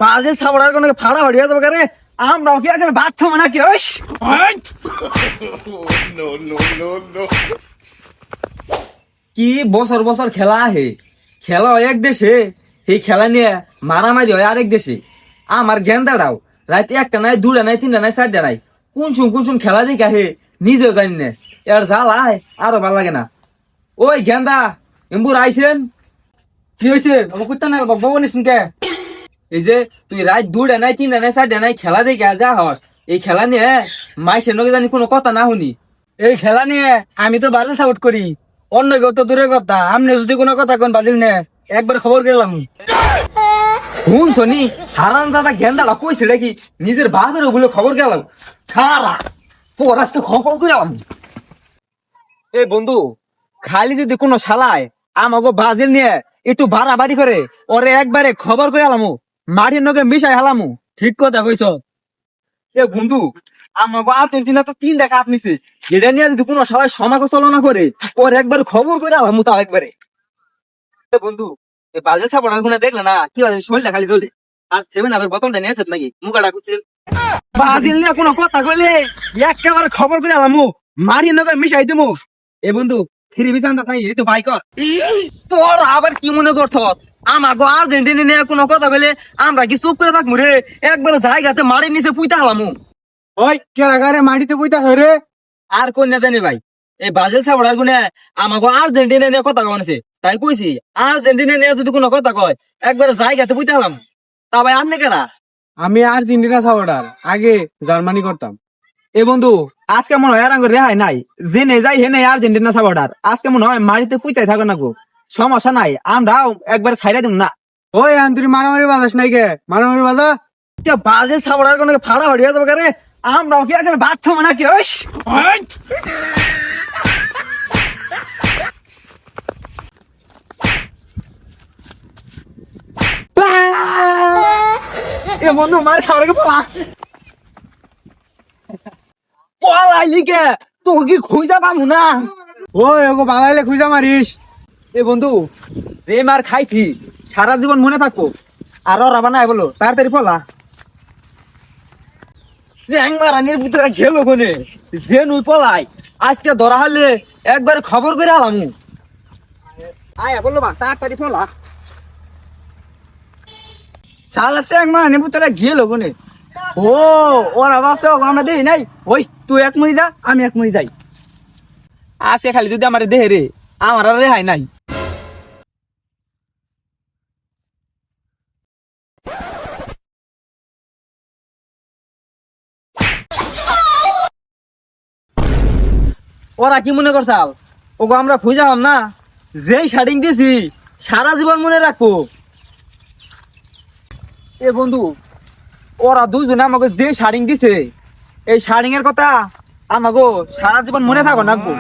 বাজে ছাবড়ার কোনো ফাড়া হয়ে যাবে রে আমরাও কি এখন বাদ থামো নাকি কি বছর বছর খেলা আহে খেলা হয় এক দেশে এই খেলা নিয়ে মারামারি হয় আরেক দেশে আমার গেন্দাটাও রাতে একটা নাই দুটা নাই তিনটা নাই চারটা নাই কোন শুন খেলা দিকে আহে নিজেও জানি না এর জ্বালায় আরো ভাল লাগে না ওই গেন্দা এম্বুর আইছেন কি হয়েছে কুত্তা না বকবক নিস কে এই যে তুই রাত দুটা নাই তিনটা নাই চারটা নাই খেলা দেখে যা হস এই খেলা নিয়ে মাইসের নগে জানি কোনো কথা না শুনি এই খেলা নিয়ে আমি তো বাজিল সাপোর্ট করি অন্য কেউ তো দূরের কথা আপনি যদি কোনো কথা কোন বাজিল নে একবার খবর গেলাম শুন শনি হারান দাদা গেন্দাটা কইছে নাকি নিজের বাপের ওগুলো খবর গেলাম খারা তোর আজকে খবর গেলাম এই বন্ধু খালি যদি কোনো শালায় আমাকে বাজিল নিয়ে একটু বাড়াবাড়ি করে ওরে একবারে খবর করে আলামু মাটির নগে মিশাই হালামু ঠিক কথা কইছ এ বন্ধু আমাকে আর্জেন্টিনা তো 3টা কাপ নিছে এটা নিয়ে যদি কোনো শালায় সমালোচনা করে ওর একবার খবর করে আলামু তাও একবারে এ বন্ধু এই বাজে ছাপড়ার গুণে দেখলে না কি বাজে শরীরটা খালি চলে আর 7 আপের বোতলটা নিয়েছে নাকি মুখাটা করছে বাজিল নিয়ে কোনো কথা কইলে একেবারে খবর করে আলামু মাটির নগে মিশাই দিমু এ বন্ধু ফিরে বিছানটা নাই একটু বাই কর তোর আবার কি মনে করছ আমাকে আর্জেন্টিনা নিয়ে কোনো কথা কইলে আমরা কি চুপ করে থাকবো রে একবার জায়গাতে মাটির নিচে পুইতা হলামু ওই কেরাগারে মাটিতে বইতা হরে আর কোন না জানি ভাই এই ব্রাজিল ছাড়ার গুনে আমাকে আর্জেন্টিনা নিয়ে কথা কইছে তাই কইছি আর্জেন্টিনা নিয়ে যদি কোনো কথা কয় একবার জায়গাতে পুইতা হলাম তা ভাই আপনি কেনা আমি আর্জেন্টিনা সাপোর্টার আগে জার্মানি করতাম এ বন্ধু আজকে মনে হয় আর রেহাই নাই জেনে যাই হেনে আর্জেন্টিনা সাপোর্টার আজকে মনে হয় মাটিতে পুইতাই থাকো না গো সমস্যা নাই আমরাও একবার ছাইরা দিম না ওই আন্তরি মারামারি বাজাস নাই কে মারামারি বাজা ব্রাজিল ছাড়ার কোনো ফাড়া হয়ে যাবে রে আমরাও কি এখন বাদ থামো নাকি এ বন্ধু মার খাওয়ার কে পলাই লিখে তোকে কি খুঁজা পাবো না ওই ওগো বালাইলে খুঁজা মারিস এ বন্ধু যে মার খাইছি সারা জীবন মনে থাকবো আর ওরা বানায় বলো তাড়াতাড়ি পলা মারানির ভিতরে গেল কোনে যে নুই পলাই আজকে ধরা হলে একবার খবর করে আলামু আয়া বললো বা তাড়াতাড়ি পলা শালা স্যাং মানে পুতরা গেল কোনে ও ওরা বাসে আমরা দেই নাই ওই তুই এক মুই যা আমি এক মুই যাই আসে খালি যদি আমার দেহে রে আমার আর রেহাই নাই ওরা কি মনে করছাল ওগো আমরা খুঁজা হম না যেই শাড়িং দিছি সারা জীবন মনে রাখবো এ বন্ধু ওরা দুজনে আমাকে যে শাড়িং দিছে এই শাড়িং এর কথা আমাকে সারা জীবন মনে থাকো রাখবো